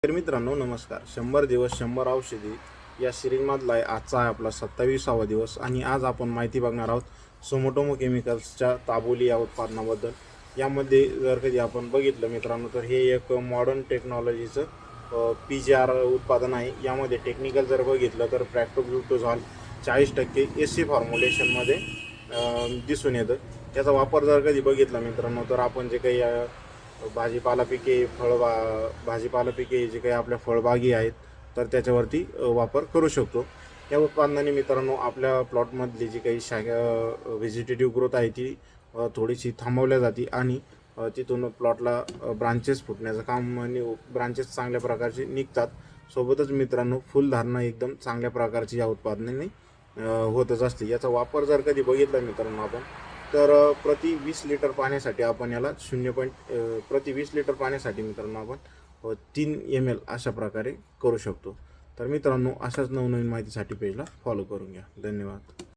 तर मित्रांनो नमस्कार. 100 दिवस 100 औषधी या सिरीजमधला आजचा आहे आपला 27वा दिवस आणि आज आपण माहिती बघणार आहोत सुमोटोमो केमिकल्सच्या ताबोली या उत्पादनाबद्दल. यामध्ये जर कधी आपण बघितलं मित्रांनो तर हे एक मॉडर्न टेक्नॉलॉजीचं PGR उत्पादन आहे. यामध्ये टेक्निकल जर बघितलं तर प्रॅक्टोब्युटोझॉल 40% AC फॉर्म्युलेशनमध्ये दिसून येतं. याचा वापर जर कधी बघितला मित्रांनो तर आपण जे काही भाजीपाला पिके भाजीपाला पिके जे काही आपल्या फळबागी आहेत तर त्याच्यावरती वापर करू शकतो. या उत्पादनाने मित्रांनो आपल्या प्लॉटमधली जी काही व्हेजिटेटिव्ह ग्रोथ आहे ती थोडीशी थांबवल्या जाते आणि तिथून प्लॉटला ब्रांचेस फुटण्याचं काम आणि ब्रांचेस चांगल्या प्रकारचे निघतात. सोबतच मित्रांनो फुलधारणा एकदम चांगल्या प्रकारची या उत्पादनाने होतच असते. याचा वापर जर कधी बघितला मित्रांनो आपण तर प्रति 20 लिटर पाण्यासाठी आपण याला प्रति 20 लिटर पाण्यासाठी मित्रांनो आपण 3 ml अशा प्रकारे करू शकतो. तर मित्रांनो अशाच नवनवीन माहितीसाठी पेजला फॉलो करून घ्या. धन्यवाद.